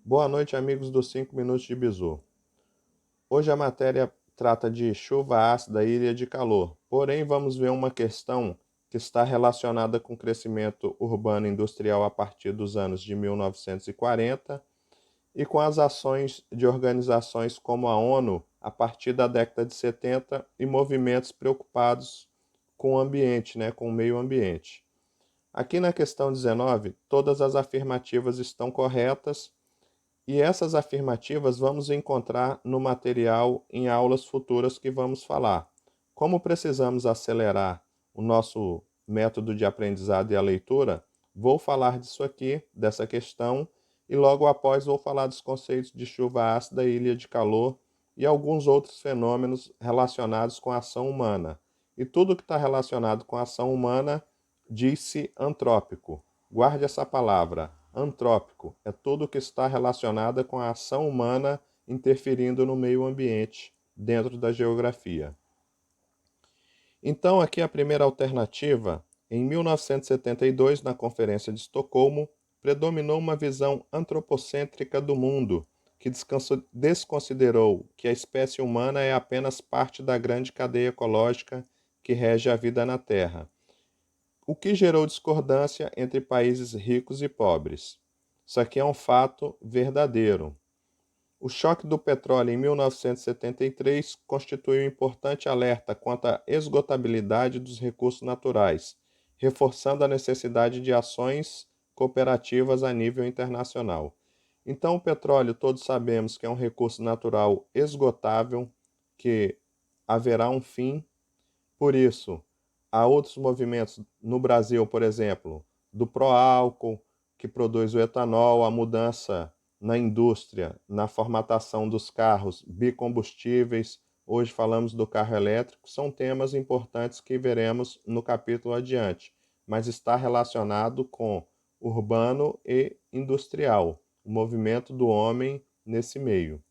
Boa noite, amigos dos 5 Minutos de Bizu. Hoje a matéria trata de chuva ácida e ilha de calor, porém vamos ver uma questão que está relacionada com o crescimento urbano industrial a partir dos anos de 1940 e com as ações de organizações como a ONU a partir da década de 70 e movimentos preocupados com o ambiente, com o meio ambiente. Aqui na questão 19, todas as afirmativas estão corretas e essas afirmativas vamos encontrar no material em aulas futuras que vamos falar. Como precisamos acelerar o nosso método de aprendizado e a leitura, vou falar disso aqui, dessa questão, e logo após vou falar dos conceitos de chuva ácida e ilha de calor e alguns outros fenômenos relacionados com a ação humana. E tudo que está relacionado com a ação humana diz-se antrópico. Guarde essa palavra. Antrópico é tudo que está relacionado com a ação humana interferindo no meio ambiente dentro da geografia. Então, aqui a primeira alternativa, em 1972, na Conferência de Estocolmo, predominou uma visão antropocêntrica do mundo, que desconsiderou que a espécie humana é apenas parte da grande cadeia ecológica que rege a vida na Terra, o que gerou discordância entre países ricos e pobres. Isso aqui é um fato verdadeiro. O choque do petróleo em 1973 constituiu um importante alerta quanto à esgotabilidade dos recursos naturais, reforçando a necessidade de ações cooperativas a nível internacional. Então, o petróleo, todos sabemos que é um recurso natural esgotável, que haverá um fim. Por isso, há outros movimentos no Brasil, por exemplo, do pró-álcool, que produz o etanol, a mudança na indústria, na formatação dos carros bicombustíveis. Hoje falamos do carro elétrico, são temas importantes que veremos no capítulo adiante, mas está relacionado com urbano e industrial, o movimento do homem nesse meio.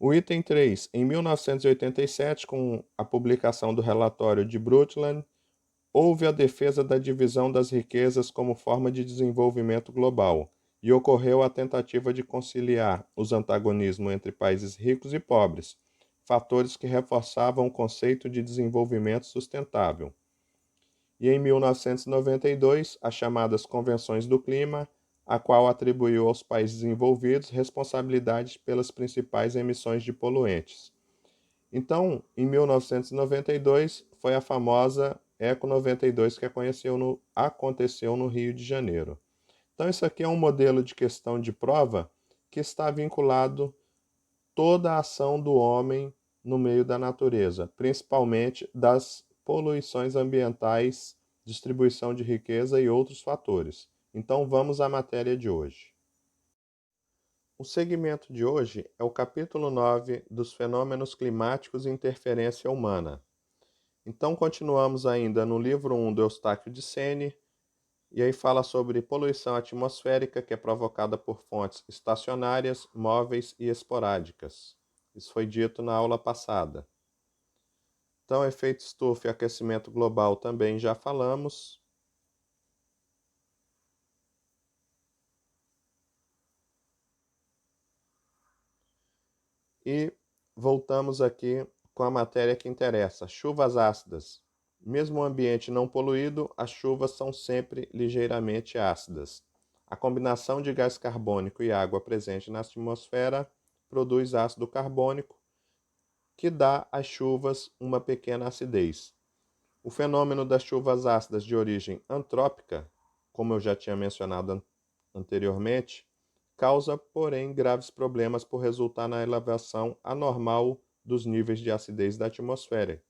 O item 3, em 1987, com a publicação do relatório de Brundtland, houve a defesa da divisão das riquezas como forma de desenvolvimento global, e ocorreu a tentativa de conciliar os antagonismos entre países ricos e pobres, fatores que reforçavam o conceito de desenvolvimento sustentável. E em 1992, as chamadas Convenções do Clima, a qual atribuiu aos países envolvidos responsabilidade pelas principais emissões de poluentes. Então, em 1992, foi a famosa Eco 92 que aconteceu no Rio de Janeiro. Então, isso aqui é um modelo de questão de prova que está vinculado toda a ação do homem no meio da natureza, principalmente das poluições ambientais, distribuição de riqueza e outros fatores. Então, vamos à matéria de hoje. O segmento de hoje é o capítulo 9 dos fenômenos climáticos e interferência humana. Então, continuamos ainda no livro 1 do Eustáquio de Sene, e aí fala sobre poluição atmosférica que é provocada por fontes estacionárias, móveis e esporádicas. Isso foi dito na aula passada. Então, efeito estufa e aquecimento global também já falamos. E voltamos aqui com a matéria que interessa, chuvas ácidas. Mesmo o ambiente não poluído, as chuvas são sempre ligeiramente ácidas. A combinação de gás carbônico e água presente na atmosfera produz ácido carbônico, que dá às chuvas uma pequena acidez. O fenômeno das chuvas ácidas de origem antrópica, como eu já tinha mencionado anteriormente, causa, porém, graves problemas por resultar na elevação anormal dos níveis de acidez da atmosfera.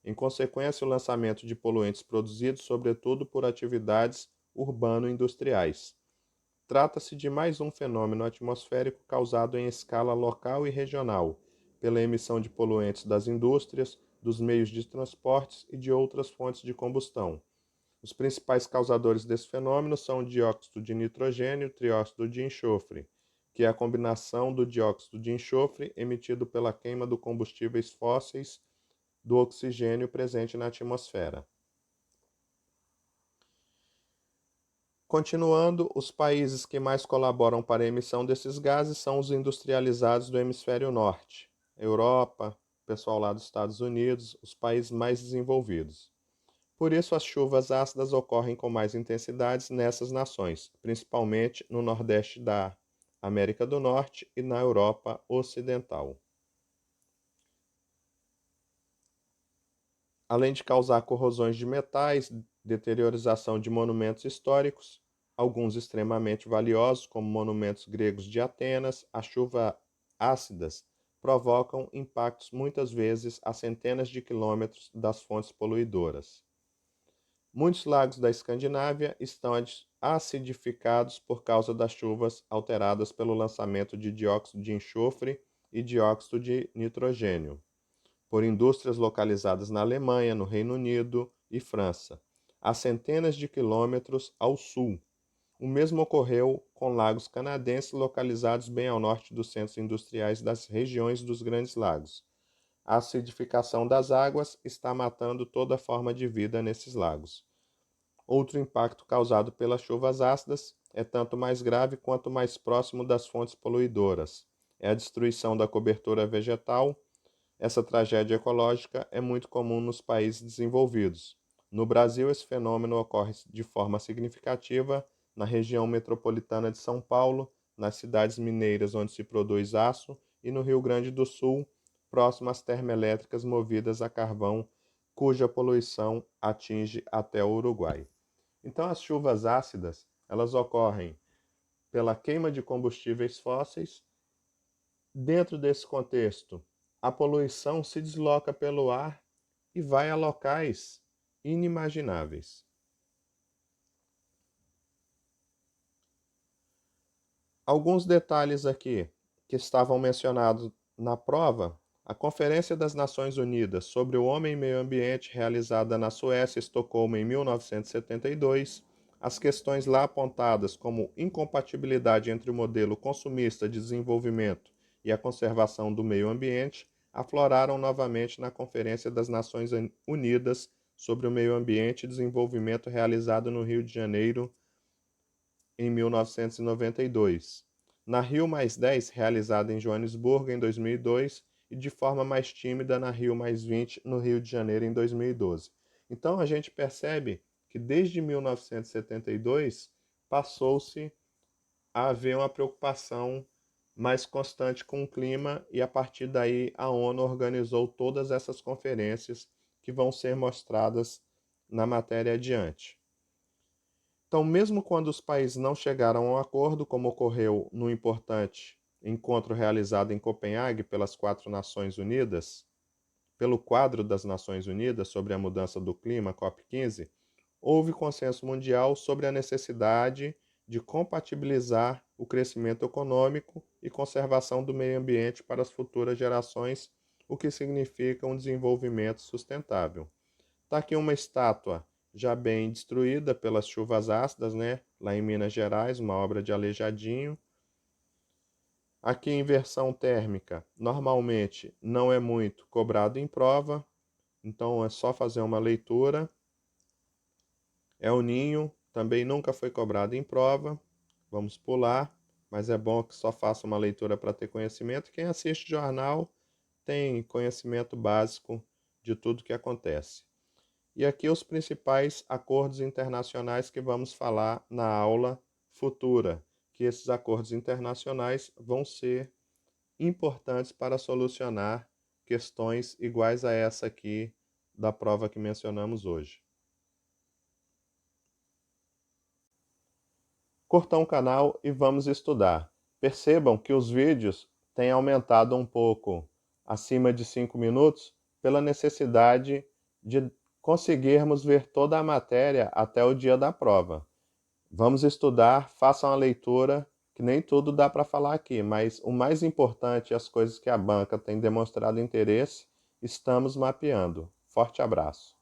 Em consequência, o lançamento de poluentes produzidos, sobretudo por atividades urbano-industriais. Trata-se de mais um fenômeno atmosférico causado em escala local e regional, pela emissão de poluentes das indústrias, dos meios de transportes e de outras fontes de combustão. Os principais causadores desse fenômeno são o dióxido de nitrogênio e o trióxido de enxofre, que é a combinação do dióxido de enxofre emitido pela queima de combustíveis fósseis do oxigênio presente na atmosfera. Continuando, os países que mais colaboram para a emissão desses gases são os industrializados do hemisfério norte, Europa, pessoal lá dos Estados Unidos, os países mais desenvolvidos. Por isso, as chuvas ácidas ocorrem com mais intensidade nessas nações, principalmente no nordeste da América do Norte e na Europa Ocidental. Além de causar corrosões de metais, deteriorização de monumentos históricos, alguns extremamente valiosos, como monumentos gregos de Atenas, as chuvas ácidas provocam impactos muitas vezes a centenas de quilômetros das fontes poluidoras. Muitos lagos da Escandinávia estão acidificados por causa das chuvas alteradas pelo lançamento de dióxido de enxofre e dióxido de nitrogênio por indústrias localizadas na Alemanha, no Reino Unido e França, a centenas de quilômetros ao sul. O mesmo ocorreu com lagos canadenses localizados bem ao norte dos centros industriais das regiões dos Grandes Lagos. A acidificação das águas está matando toda forma de vida nesses lagos. Outro impacto causado pelas chuvas ácidas é tanto mais grave quanto mais próximo das fontes poluidoras. É a destruição da cobertura vegetal. Essa tragédia ecológica é muito comum nos países desenvolvidos. No Brasil, esse fenômeno ocorre de forma significativa na região metropolitana de São Paulo, nas cidades mineiras onde se produz aço e no Rio Grande do Sul, próximo às termoelétricas movidas a carvão, cuja poluição atinge até o Uruguai. Então, as chuvas ácidas, elas ocorrem pela queima de combustíveis fósseis. Dentro desse contexto, a poluição se desloca pelo ar e vai a locais inimagináveis. Alguns detalhes aqui que estavam mencionados na prova: a Conferência das Nações Unidas sobre o Homem e Meio Ambiente, realizada na Suécia, Estocolmo, em 1972, as questões lá apontadas como incompatibilidade entre o modelo consumista de desenvolvimento e a conservação do meio ambiente afloraram novamente na Conferência das Nações Unidas sobre o Meio Ambiente e Desenvolvimento, realizada no Rio de Janeiro, em 1992, na Rio+10, realizada em Joanesburgo, em 2002, e de forma mais tímida na Rio+20, no Rio de Janeiro, em 2012. Então, a gente percebe que desde 1972 passou-se a haver uma preocupação mais constante com o clima, e a partir daí a ONU organizou todas essas conferências que vão ser mostradas na matéria adiante. Então, mesmo quando os países não chegaram a um acordo, como ocorreu no importante encontro realizado em Copenhague pelas 4 Nações Unidas, pelo quadro das Nações Unidas sobre a mudança do clima, COP15, houve consenso mundial sobre a necessidade de compatibilizar o crescimento econômico e conservação do meio ambiente para as futuras gerações, o que significa um desenvolvimento sustentável. Está aqui uma estátua já bem destruída pelas chuvas ácidas, né? Lá em Minas Gerais, uma obra de Aleijadinho. Aqui em versão térmica, normalmente não é muito cobrado em prova, então é só fazer uma leitura. É o ninho, também nunca foi cobrado em prova, vamos pular, mas é bom que só faça uma leitura para ter conhecimento. Quem assiste jornal tem conhecimento básico de tudo que acontece. E aqui os principais acordos internacionais que vamos falar na aula futura, que esses acordos internacionais vão ser importantes para solucionar questões iguais a essa aqui da prova que mencionamos hoje. Curtam o canal e vamos estudar. Percebam que os vídeos têm aumentado um pouco acima de 5 minutos pela necessidade de conseguirmos ver toda a matéria até o dia da prova. Vamos estudar, façam a leitura, que nem tudo dá para falar aqui, mas o mais importante, as coisas que a banca tem demonstrado interesse, estamos mapeando. Forte abraço.